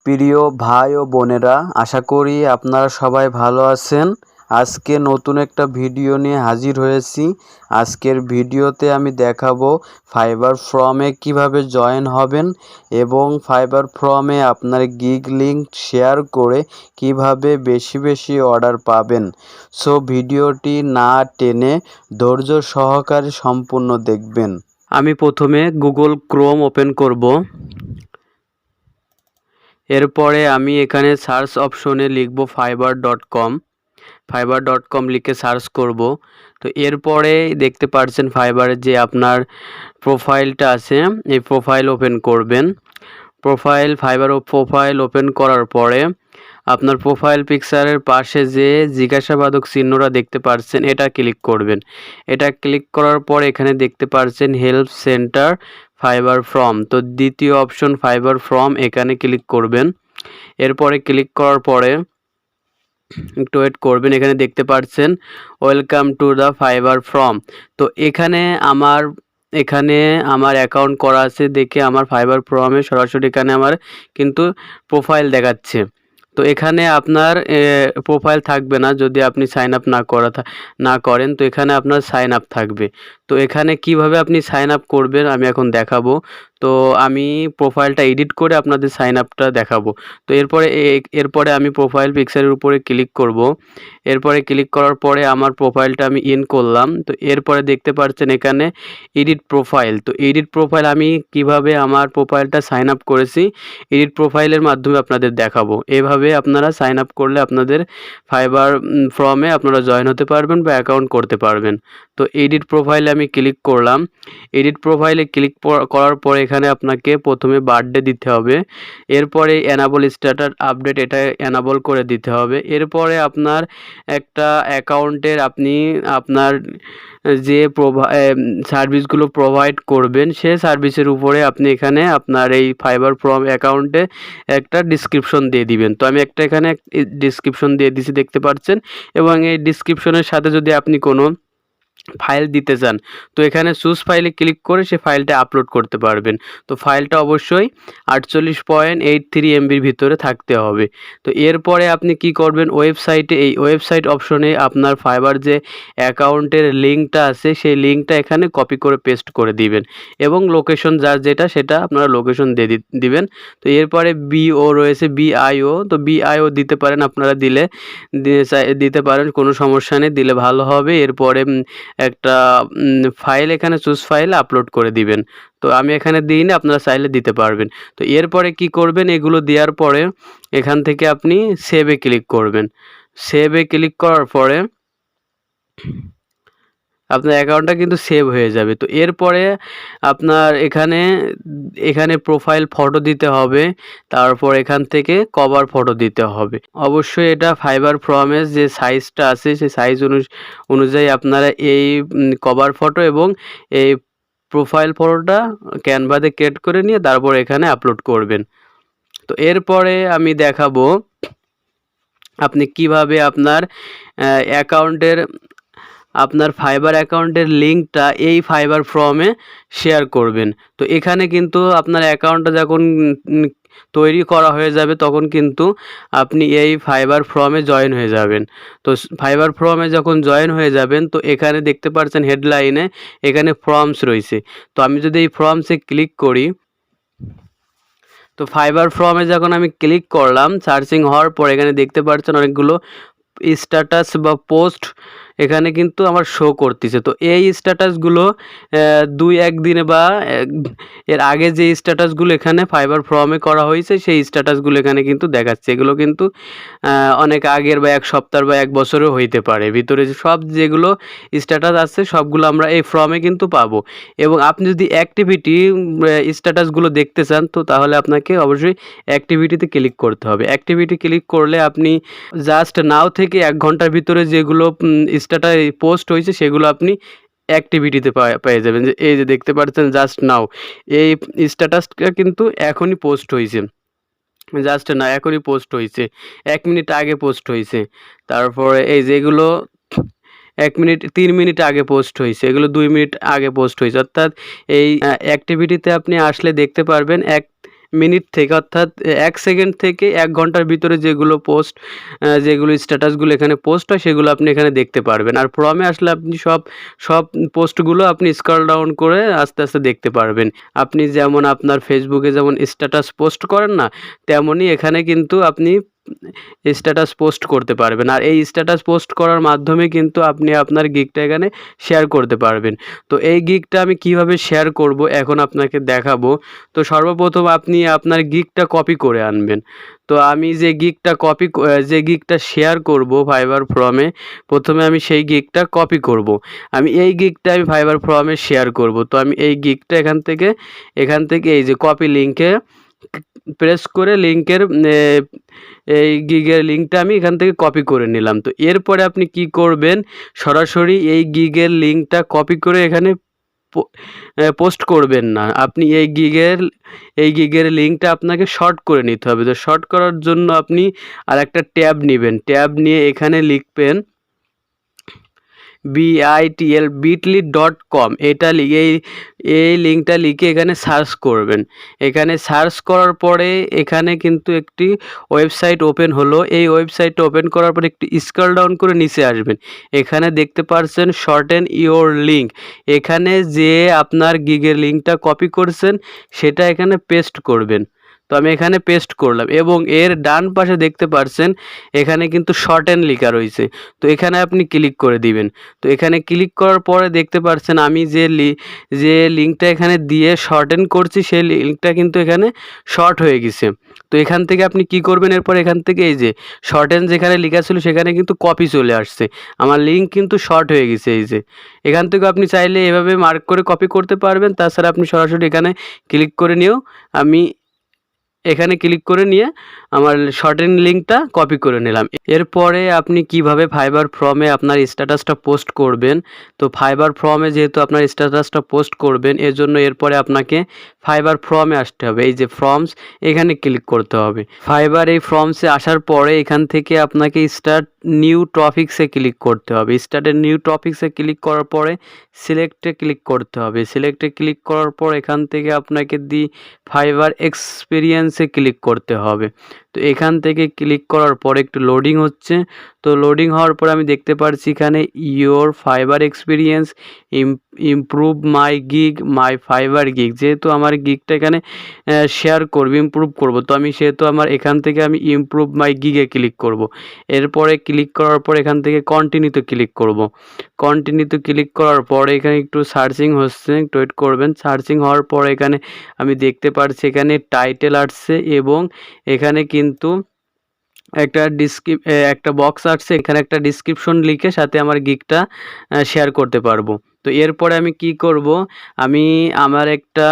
প্রিয় ভাই ও বোনেরা, আশা করি আপনারা সবাই ভালো আছেন। আজকে নতুন একটা ভিডিও নিয়ে হাজির হয়েছি। আজকের ভিডিওতে আমি দেখাবো ফাইবার ফ্রমে কিভাবে জয়েন হবেন এবং ফাইবার ফ্রমে আপনার গিগ লিঙ্ক শেয়ার করে কিভাবে বেশি বেশি অর্ডার পাবেন। সো ভিডিওটি না টেনে ধৈর্য সহকারে সম্পূর্ণ দেখবেন। আমি প্রথমে গুগল ক্রোম ওপেন করব। এরপরে আমি এখানে সার্চ অপশনে লিখব fiverr.com লিখে সার্চ করব। তো এরপরে দেখতে পাচ্ছেন ফাইবারের যে আপনার প্রোফাইলটা আছে, এই প্রোফাইল ওপেন করবেন। ফাইবার প্রোফাইল ওপেন করার পরে আপনার প্রোফাইল পিকচারের পাশে যে জিজ্ঞাসাবাদক চিহ্নটা দেখতে পাচ্ছেন, এটা ক্লিক করবেন। এটা ক্লিক করার পর এখানে দেখতে পাচ্ছেন হেল্প সেন্টার ফাইবার ফ্রম। তো দ্বিতীয় অপশন ফাইবার ফ্রম, এখানে ক্লিক করবেন। এরপরে ক্লিক করার পরে একটু ওয়েট করবেন। এখানে দেখতে পাচ্ছেন welcome to the fibre from. তো এখানে আমার অ্যাকাউন্ট করা আছে দেখে আমার ফাইবার ফ্রমে সরাসরি এখানে আমার কিন্তু প্রোফাইল দেখাচ্ছে। তো এখানে আপনার প্রোফাইল থাকবে না যদি আপনি সাইন আপ না করেন। তো এখানে আপনার সাইন আপ থাকবে। তো এখানে কিভাবে আপনি সাইন আপ করবেন আমি এখন দেখাবো। তো আমি প্রোফাইলটা এডিট করে আপনাদের সাইন আপটা দেখাবো। তো এরপরে আমি প্রোফাইল পিকচারের উপরে ক্লিক করব। এরপরে ক্লিক করার পরে আমার প্রোফাইলটা আমি ইন করলাম। তো এরপরে দেখতে পাচ্ছেন এখানে এডিট প্রোফাইল। তো এডিট প্রোফাইল আমি কিভাবে আমার প্রোফাইলটা সাইন আপ করেছি এডিট প্রোফাইলের মাধ্যমে আপনাদের দেখাবো। এভাবে আপনারা সাইন আপ করলে আপনাদের ফাইবার ফ্রমে আপনারা জয়েন হতে পারবেন বা অ্যাকাউন্ট করতে পারবেন। তো এডিট প্রোফাইলে আমি ক্লিক করলাম। এডিট প্রোফাইলে ক্লিক করার পরে এখানে আপনাকে প্রথমে বার্থডে দিতে হবে। এরপরে এনাবল স্ট্যাটাস আপডেট, এটা এনাবল করে দিতে হবে। এরপরে আপনার একটা অ্যাকাউন্টের আপনি আপনার যে সার্ভিসগুলো প্রোভাইড করবেন সে সার্ভিসের উপরে আপনি এখানে আপনার এই ফাইবার ফ্রম অ্যাকাউন্টে একটা ডিসক্রিপশন দিয়ে দিবেন। তো আমি এখানে ডিসক্রিপশন দিয়ে দিছি দেখতে পাচ্ছেন। এবং এই ডিসক্রিপশনের সাথে যদি আপনি কোনো ফাইল দিতে চান তো এখানে চুজ ফাইলে ক্লিক করে সে ফাইলটা আপলোড করতে পারবেন। তো ফাইলটা অবশ্যই 48.83 MBর ভিতরে থাকতে হবে। তো এরপরে আপনি কি করবেন, এই ওয়েবসাইট অপশনে আপনার ফাইবার যে অ্যাকাউন্টের লিঙ্কটা আছে সেই লিঙ্কটা এখানে কপি করে পেস্ট করে দিবেন এবং লোকেশন যার যেটা সেটা আপনারা লোকেশন দিয়ে দিবেন। তো এরপরে রয়েছে BIO, তো BIO দিতে পারেন, আপনারা দিতে পারেন, কোনো সমস্যা নেই, দিলে ভালো হবে। এরপরে একটা ফাইল এখানে চুজ ফাইল আপলোড করে দিবেন। তো আমি এখানে দিই না, আপনারা চাইলে দিতে পারবেন। তো এরপরে কি করবেন, এগুলো দেওয়ার পরে এখান থেকে আপনি সেভে ক্লিক করবেন। সেভে ক্লিক করার পরে আপনার অ্যাকাউন্টটা কিন্তু সেভ হয়ে যাবে। তো এরপরে আপনার এখানে প্রোফাইল ফটো দিতে হবে, তারপর এখান থেকে কভার ফটো দিতে হবে। অবশ্যই এটা ফাইবার ফ্রমের যে সাইজটা আছে সেই সাইজ অনুযায়ী আপনারা এই কভার ফটো এবং এই প্রোফাইল ফটোটা ক্যানভাতে ক্রিয়েট করে নিয়ে তারপর এখানে আপলোড করবেন। তো এরপরে আমি দেখাবো আপনি কিভাবে আপনার ফাইবার অ্যাকাউন্টের লিঙ্কটা এই ফাইবার ফ্রমে শেয়ার করবেন। তো এখানে কিন্তু আপনার অ্যাকাউন্টটা যখন তৈরি করা হয়ে যাবে তখন কিন্তু আপনি এই ফাইবার ফ্রমে জয়েন হয়ে যাবেন। তো ফাইবার ফ্রমে যখন জয়েন হয়ে যাবেন তো এখানে দেখতে পাচ্ছেন হেডলাইনে এখানে ফর্মস রয়েছে। তো আমি যদি এই ফর্মসে ক্লিক করি, তো ফাইবার ফ্রমে যখন আমি ক্লিক করলাম, সার্চিং হওয়ার পর এখানে দেখতে পাচ্ছেন অনেকগুলো স্ট্যাটাস বা পোস্ট এখানে কিন্তু আমার শো করতেছে। তো এই স্ট্যাটাসগুলো 2-1 দিনে বা এর আগে যে স্ট্যাটাসগুলো এখানে ফাইবার ফ্রমে করা হয়েছে সেই স্ট্যাটাসগুলো এখানে কিন্তু দেখাচ্ছে। এগুলো কিন্তু অনেক আগের বা 1 সপ্তাহ বা 1 বছরও হইতে পারে। ভিতরে সব যেগুলো স্ট্যাটাস আছে সবগুলো আমরা এই ফ্রমে কিন্তু পাবো। এবং আপনি যদি অ্যাক্টিভিটি স্ট্যাটাসগুলো দেখতে চান তো তাহলে আপনাকে অবশ্যই অ্যাক্টিভিটিতে ক্লিক করতে হবে। অ্যাক্টিভিটি ক্লিক করলে আপনি জাস্ট নাও থেকে 1 ঘন্টার ভিতরে যেগুলো স্ট্যাটাস পোস্ট হয়েছে সেগুলো আপনি অ্যাক্টিভিটিতে পেয়ে যাবেন। যে এই যে দেখতে পাচ্ছেন জাস্ট নাও, এই স্ট্যাটাসটা কিন্তু এখনই পোস্ট হয়েছে, জাস্ট না এখনই পোস্ট হয়েছে, 1 মিনিট আগে পোস্ট হয়েছে। তারপরে এই যেগুলো 3 মিনিট আগে পোস্ট হয়েছে, এগুলো 2 মিনিট আগে পোস্ট হয়েছে। অর্থাৎ এই অ্যাক্টিভিটিতে আপনি আসলে দেখতে পারবেন মিনিট থেকে, অর্থাৎ 1 সেকেন্ড থেকে 1 ঘন্টার ভিতরে যেগুলো পোস্ট, যেগুলো স্ট্যাটাসগুলো এখানে পোস্ট হয় সেগুলো আপনি এখানে দেখতে পারবেন। আর ক্রমে আসলে আপনি সব পোস্টগুলো আপনি স্ক্রল ডাউন করে আস্তে আস্তে দেখতে পারবেন। আপনি যেমন আপনার ফেসবুকে যেমন স্ট্যাটাস পোস্ট করেন না, তেমনই এখানে কিন্তু আপনি স্ট্যাটাস পোস্ট করতে পারবেন। আর এই স্ট্যাটাস পোস্ট করার মাধ্যমে কিন্তু আপনি আপনার গিগটা এখানে শেয়ার করতে পারবেন। তো এই গিগটা আমি কিভাবে শেয়ার করব এখন আপনাকে দেখাবো। তো সর্বপ্রথম আপনি আপনার গিগটা কপি করে আনবেন। তো আমি যে গিগটা শেয়ার করব ফাইবার ফ্রমে, প্রথমে আমি সেই গিগটা কপি করব। আমি এই গিগটা আমি ফাইবার ফ্রমে শেয়ার করব। তো আমি এই গিগটা এখান থেকে এই যে কপি লিঙ্কে প্রেস করে লিঙ্কের এই গিগের লিঙ্কটা আমি এখান থেকে কপি করে নিলাম। তো এরপরে আপনি কি করবেন, সরাসরি এই গিগের লিঙ্কটা কপি করে এখানে পোস্ট করবেন না। আপনি এই গিগের লিঙ্কটা আপনাকে শর্ট করে নিতে হবে। তো শর্ট করার জন্য আপনি আরেকটা ট্যাব নিবেন। ট্যাব নিয়ে এখানে লিখবেন bitl.com, এটা এই লিঙ্কটা লিখে এখানে সার্চ করবেন। এখানে সার্চ করার পরে এখানে কিন্তু একটি ওয়েবসাইট ওপেন হলো। এই ওয়েবসাইটটা ওপেন করার পরে একটু স্ক্রল ডাউন করে নিচে আসবেন। এখানে দেখতে পাচ্ছেন শর্টেন ইওর লিঙ্ক, এখানে যে আপনার গিগের লিঙ্কটা কপি করছেন সেটা এখানে পেস্ট করবেন। তো আমি এখানে পেস্ট করলাম এবং এর ডান পাশে দেখতে পাচ্ছেন এখানে কিন্তু শর্টেন লেখা রয়েছে। তো এখানে আপনি ক্লিক করে দিবেন। তো এখানে ক্লিক করার পরে দেখতে পাচ্ছেন আমি যে লিঙ্কটা এখানে দিয়ে শর্টেন করছি সেই লিঙ্কটা কিন্তু এখানে শর্ট হয়ে গেছে। তো এখান থেকে আপনি কি করবেন, এরপর এখান থেকে এই যে শর্টেন যেখানে লেখা ছিল সেখানে কিন্তু কপি চলে আসছে, আমার লিঙ্ক কিন্তু শর্ট হয়ে গেছে। এই যে এখান থেকে আপনি চাইলে এভাবে মার্ক করে কপি করতে পারবেন। তাছাড়া আপনি সরাসরি এখানে ক্লিক করে নিয়েও আমি এখানে ক্লিক করে নিয়ে আমার শর্টেন লিঙ্কটা কপি করে নিলাম। এরপরে আপনি কিভাবে ফাইবার ফ্রমে আপনার স্ট্যাটাসটা পোস্ট করবেন। তো ফাইবার ফ্রমে যেহেতু আপনার স্ট্যাটাসটা পোস্ট করবেন, এজন্য এরপরে আপনাকে ফাইবার ফ্রমে আসতে হবে। এই যে ফর্মস, এখানে ক্লিক করতে হবে। ফাইবার এই ফর্মসে আসার পরে এখান থেকে আপনাকে স্টার্ট নিউ টপিক্সে ক্লিক করতে হবে। স্টার্টের নিউ টপিক্সে ক্লিক করার পরে সিলেক্টে ক্লিক করতে হবে। সিলেক্টে ক্লিক করার পর এখান থেকে আপনাকে ফাইবার এক্সপিরিয়েন্সে ক্লিক করতে হবে। তো এখান থেকে ক্লিক করার পর একটু লোডিং হচ্ছে। তো লোডিং হওয়ার পর আমি দেখতে পাচ্ছি এখানে your fibre experience improve my gig, my fibre gig, যেহেতু আমার গিগটা এখানে শেয়ার করব, ইমপ্রুভ করব, তো আমি সেহেতু আমার এখান থেকে আমি ইমপ্রুভ মাই গিগে ক্লিক করব। এরপরে ক্লিক করার পর এখান থেকে কন্টিনিউতে ক্লিক করব। কন্টিনিউতে ক্লিক করার পরে এখানে একটু সার্চিং হচ্ছে, একটু ওয়েট করবেন। সার্চিং হওয়ার পর এখানে আমি দেখতে পাচ্ছি এখানে টাইটেল আসছে এবং এখানে কিন্তু একটা বক্স আসছে, এখানে একটা ডিসক্রিপশন লিখে সাথে আমার গিগটা শেয়ার করতে পারবো। তো এরপরে আমি কি করব, আমি আমার একটা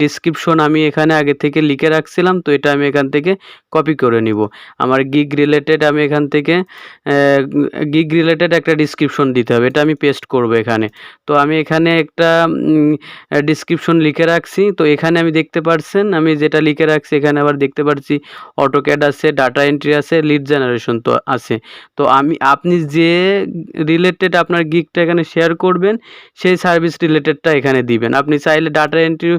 ডিসক্রিপশন আমি এখানে আগে থেকে লিখে রাখছিলাম, তো এটা আমি এখান থেকে কপি করে নিব। আমার গিগ রিলেটেড আমি এখান থেকে গিগ রিলেটেড একটা ডিসক্রিপশন দিতে হবে, এটা আমি পেস্ট করব এখানে। তো আমি এখানে একটা ডিসক্রিপশন লিখে রাখছি। তো এখানে আমি দেখতে পাচ্ছেন আমি যেটা লিখে রাখছি এখানে আবার দেখতে পাচ্ছি অটোক্যাড আছে, ডাটা এন্ট্রি আছে, লিড জেনারেশন তো আছে। তো আপনি যে রিলেটেড আপনার গিগটা এখানে শেয়ার করবেন সেই সার্ভিস রিলেটেডটা এখানে দিবেন। আপনি চাইলে ডাটা এন্ট্রি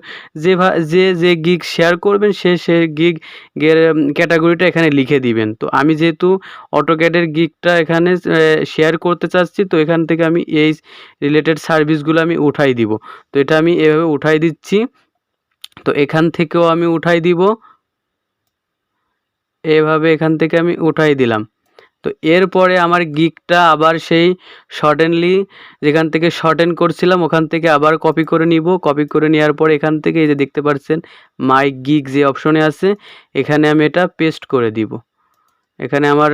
যে গিগ শেয়ার করবেন সে গিগের ক্যাটাগরিটা এখানে লিখে দিবেন। তো আমি যেহেতু অটোক্যাডের গিগটা এখানে শেয়ার করতে চাচ্ছি, তো এখান থেকে আমি এই রিলেটেড সার্ভিসগুলো আমি উঠাই দিব। তো এটা আমি এভাবে উঠাই দিচ্ছি। তো এখান থেকেও আমি উঠাই দিব, এভাবে এখান থেকে আমি উঠাই দিলাম। তো এরপরে আমার গিগটা আবার সেই যেখান থেকে শর্টেন করছিলাম ওখান থেকে আবার কপি করে নিব। কপি করে নেওয়ার পর এখান থেকে এই যে দেখতে পাচ্ছেন মাই গিগ যে অপশনে আছে এখানে আমি এটা পেস্ট করে দিব। এখানে আমার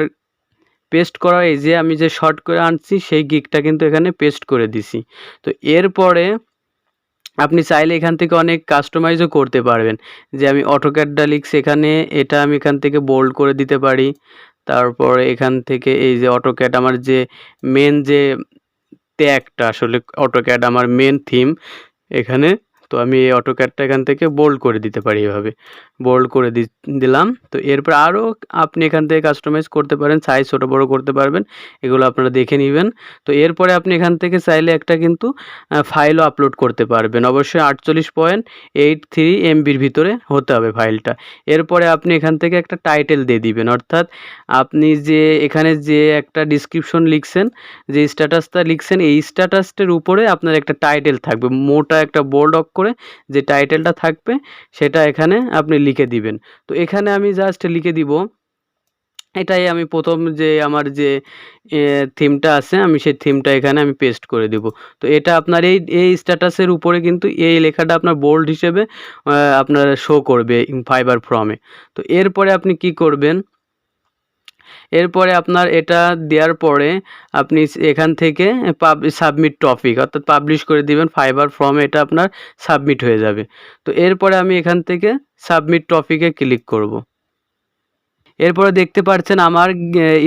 পেস্ট করা, এই যে আমি যে শর্ট করে আনছি সেই গিগটা কিন্তু এখানে পেস্ট করে দিছি। তো এরপরে আপনি চাইলে এখান থেকে অনেক কাস্টমাইজও করতে পারবেন। যে আমি অটোক্যাডটা লিখছি এখানে, এটা আমি এখান থেকে বোল্ড করে দিতে পারি। তারপরে এখান থেকে এই যে অটোক্যাড আমার যে মেন যে ট্যাগটা, আসলে অটোক্যাড আমার মেন থিম এখানে, তো আমি এই অটোক্যাডটা এখান থেকে বোল্ড করে দিতে পারি এভাবে। বোল্ড করে দিলাম। তো এরপর আরও আপনি এখান থেকে কাস্টমাইজ করতে পারেন, সাইজ ছোটো বড়ো করতে পারবেন, এগুলো আপনারা দেখে নেবেন। তো এরপরে আপনি এখান থেকে চাইলে একটা কিন্তু ফাইলও আপলোড করতে পারবেন। অবশ্যই 48.83 MBর ভিতরে হতে হবে ফাইলটা। এরপরে আপনি এখান থেকে একটা টাইটেল দিয়ে দিবেন, অর্থাৎ আপনি যে এখানে যে একটা ডিসক্রিপশন লিখছেন, যে স্ট্যাটাসটা লিখছেন, এই স্ট্যাটাসটার উপরে আপনার একটা টাইটেল থাকবে, মোটা একটা বোল্ড অক্ষরে যে টাইটেলটা থাকবে সেটা এখানে আপনি লিখে দিবেন। তো এখানে আমি জাস্ট লিখে দিব, এটাই আমি প্রথম যে আমার যে থিমটা আছে আমি সেই থিমটা এখানে আমি পেস্ট করে দিব। তো এটা আপনার এই স্ট্যাটাসের উপরে কিন্তু এই লেখাটা আপনার বোল্ড হিসেবে আপনার শো করবে ফাইবার ফ্রমে। তো এরপরে আপনি কি করবেন, এরপরে আপনার এটা দেওয়ার পরে আপনি এখান থেকে সাবমিট টপিক অর্থাৎ পাবলিশ করে দিবেন ফাইবার ফ্রমে, এটা আপনার সাবমিট হয়ে যাবে। তো এরপরে আমি এখান থেকে সাবমিট টপিকে ক্লিক করব। এরপরে দেখতে পাচ্ছেন আমার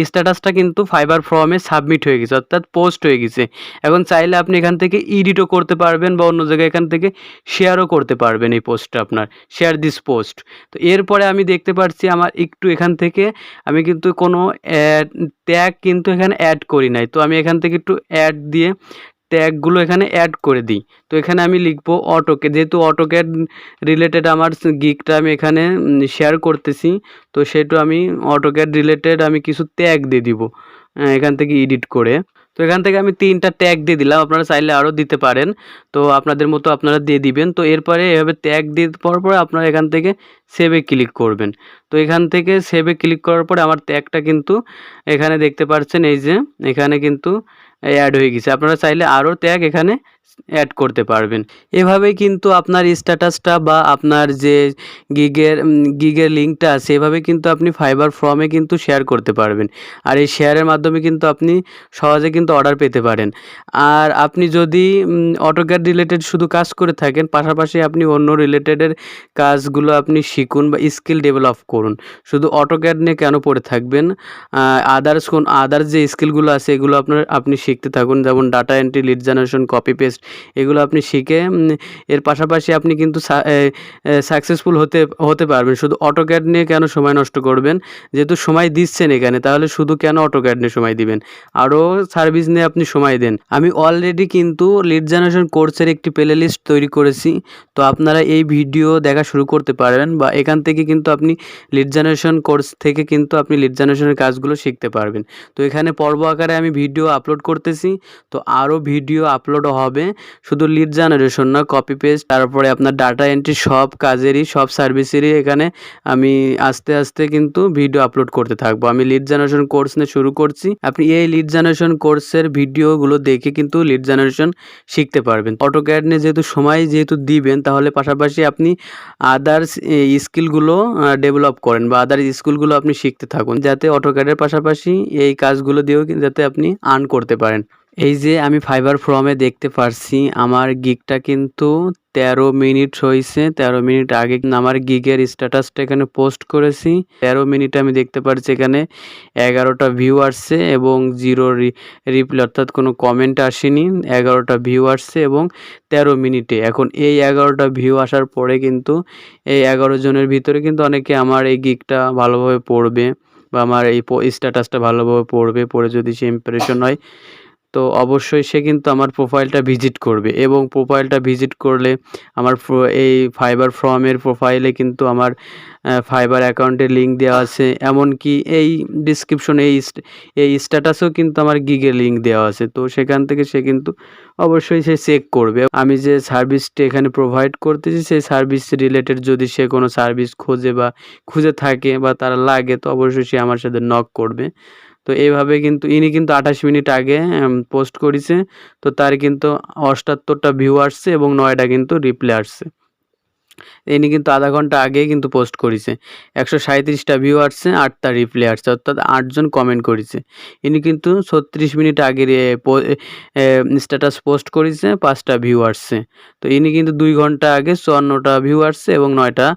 স্ট্যাটাসটা কিন্তু ফাইবার ফর্মে সাবমিট হয়ে গেছে, অর্থাৎ পোস্ট হয়ে গেছে। এখন চাইলে আপনি এখান থেকে এডিটও করতে পারবেন বা অন্য জায়গায় এখান থেকে শেয়ারও করতে পারবেন এই পোস্টটা আপনার, শেয়ার দিস পোস্ট। তো এরপরে আমি দেখতে পাচ্ছি আমার একটু এখান থেকে আমি কিন্তু কোনো ট্যাগ কিন্তু এখানে অ্যাড করি নাই। তো আমি এখান থেকে একটু অ্যাড দিয়ে ট্যাগগুলো এখানে অ্যাড করে দিই। তো এখানে আমি লিখবো অটোকে, যেহেতু অটোক্যাড রিলেটেড আমার গিগটা আমি এখানে শেয়ার করতেছি, তো সেটা আমি অটোক্যাড রিলেটেড আমি কিছু ট্যাগ দিয়ে দিব এখান থেকে এডিট করে। তো এখান থেকে আমি 3টা ট্যাগ দিয়ে দিলাম, আপনারা চাইলে আরও দিতে পারেন, তো আপনাদের মতো আপনারা দিয়ে দিবেন। তো এরপরে এভাবে ট্যাগ দিয়ে দেওয়ার পরে আপনারা এখান থেকে সেভে ক্লিক করবেন। তো এখান থেকে সেভে ক্লিক করার পরে আমার ট্যাগটা কিন্তু এখানে দেখতে পাচ্ছেন, এই যে এখানে কিন্তু অ্যাড হয়ে গেছে। আপনারা চাইলে আরও ট্যাগ এখানে অ্যাড করতে পারবেন। এভাবেই কিন্তু আপনার স্ট্যাটাসটা বা আপনার যে গিগের লিঙ্কটা আছে, এভাবে কিন্তু আপনি ফাইবার ফর্মে কিন্তু শেয়ার করতে পারবেন। আর এই শেয়ারের মাধ্যমে কিন্তু আপনি সহজে কিন্তু অর্ডার পেতে পারেন। আর আপনি যদি অটোক্যাড রিলেটেড শুধু কাজ করে থাকেন, পাশাপাশি আপনি অন্য রিলেটেডের কাজগুলো আপনি শিখুন বা স্কিল ডেভেলপ করুন। শুধু অটোক্যাড নিয়ে কেন পড়ে থাকবেন, আদার্স যে স্কিলগুলো আছে এগুলো আপনি শিখতে থাকুন, যেমন data entry, lead generation, copy paste, এগুলো আপনি শিখে এর পাশাপাশি আপনি কিন্তু সাকসেসফুল হতে পারবেন। শুধু অটোক্যাড নিয়ে কেন সময় নষ্ট করবেন, যেহেতু সময় দিচ্ছেন এখানে, তাহলে শুধু কেন অটোক্যাড নিয়ে সময় দিবেন, আরও সার্ভিস নিয়ে আপনি সময় দেন। আমি অলরেডি কিন্তু লিড জেনারেশন কোর্সের একটি প্লে লিস্ট তৈরি করেছি, তো আপনারা এই ভিডিও দেখা শুরু করতে পারবেন বা এখান থেকে কিন্তু আপনি লিড জেনারেশন কোর্স থেকে কিন্তু আপনি লিড জেনারেশনের কাজগুলো শিখতে পারবেন। তো এখানে পর্ব আকারে আমি ভিডিও আপলোড করতেছি, তো আরও ভিডিও আপলোডও হবে, শুধু লিড জেনারেশন না, কপি পেস্ট, তারপরে আপনার ডাটা এন্ট্রি, সব কাজেরই সব সার্ভিসেরই এখানে আমি আস্তে আস্তে কিন্তু ভিডিও আপলোড করতে থাকবো। আমি লিড জেনারেশন কোর্স নিয়ে শুরু করছি, আপনি এই লিড জেনারেশন কোর্সের ভিডিওগুলো দেখে কিন্তু লিড জেনারেশন শিখতে পারবেন। অটোক্যাড নিয়ে যেহেতু দিবেন, তাহলে পাশাপাশি আপনি আদার্স স্কিলগুলো ডেভেলপ করেন বা আদার্স স্কিলগুলো আপনি শিখতে থাকুন, যাতে অটোক্যাডের পাশাপাশি এই কাজগুলো দিয়েও যাতে আপনি আর্ন করতে পারেন। এই যে আমি ফাইবার ফর্মে দেখতে পারছি আমার গিগটা কিন্তু 13 মিনিট হয়েছে। 13 মিনিট আগে আমার গিগের স্ট্যাটাসটা এখানে পোস্ট করেছি। 13 মিনিটে আমি দেখতে পাচ্ছি এখানে 11টা ভিউ আসছে এবং 0 রিপ্লাই, অর্থাৎ কোনো কমেন্ট আসেনি। 11টা ভিউ আসছে এবং 13 মিনিটে। এখন এই 11টা ভিউ আসার পরে কিন্তু এই 11 জনের ভিতরে কিন্তু অনেকে আমার এই গিগটা ভালোভাবে পড়বে বা আমার এই স্ট্যাটাসটা ভালোভাবে পড়ে যদি সে ইমপ্রেশন হয়, তো অবশ্যই সে কিন্তু আমার প্রোফাইলটা ভিজিট করবে এবং প্রোফাইলটা ভিজিট করলে আমার এই ফাইবার ফর্মের প্রোফাইলে কিন্তু আমার ফাইবার অ্যাকাউন্টের লিঙ্ক দেওয়া আছে, এমনকি এই ডিসক্রিপশনে এই স্ট্যাটাসেও কিন্তু আমার গিগের লিঙ্ক দেওয়া আছে। তো সেখান থেকে সে কিন্তু অবশ্যই সে চেক করবে আমি যে সার্ভিসটা এখানে প্রোভাইড করতেছি, সেই সার্ভিস রিলেটেড যদি সে কোনো সার্ভিস খুঁজে থাকে বা তার লাগে, তো অবশ্যই সে আমার সাথে নক করবে। তো এইভাবে কিন্তু ইনি কিন্তু 28 মিনিট আগে পোস্ট করেছে, তো তার কিন্তু 78টা ভিউ আসছে এবং 9টা কিন্তু রিপ্লাই আসছে। ইনি কিন্তু আধা ঘন্টা আগেই কিন্তু পোস্ট করেছে। 137টা ভিউ আসছে, 8টা রিপ্লাই আসছে, অর্থাৎ 8 জন কমেন্ট করেছে। ইনি কিন্তু 36 মিনিট আগে স্ট্যাটাস পোস্ট করেছে, 5টা ভিউ আসছে। তো ইনি কিন্তু 2 ঘন্টা আগে 54টা ভিউ আসছে এবং 9টা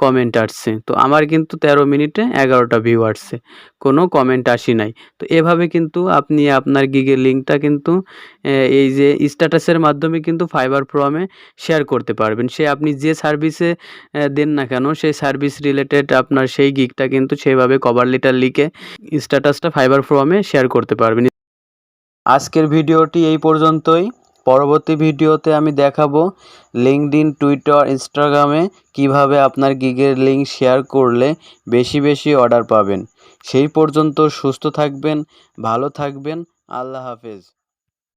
কমেন্ট আসছে। তো আমার কিন্তু 13 মিনিটে 11টা ভিউ আসছে, কোনো কমেন্ট আসি নাই। তো এভাবে কিন্তু আপনি আপনার গিগের লিঙ্কটা কিন্তু এই যে স্ট্যাটাসের মাধ্যমে কিন্তু ফাইবার ফর্মে শেয়ার করতে পারবেন। আপনি যে সার্ভিসে দেন না কেন, সেই সার্ভিস রিলেটেড আপনার সেই গিগটা কিন্তু সেইভাবে কভার লেটার লিখে স্ট্যাটাসটা ফাইবার ফোরামে শেয়ার করতে পারবেন। আজকের ভিডিওটি এই পর্যন্তই। পরবর্তী ভিডিওতে আমি দেখাবো লিঙ্কডইন, টুইটার, ইনস্টাগ্রামে কিভাবে আপনার গিগের লিঙ্ক শেয়ার করলে বেশি বেশি অর্ডার পাবেন। সেই পর্যন্ত সুস্থ থাকবেন, ভালো থাকবেন। আল্লাহ হাফেজ।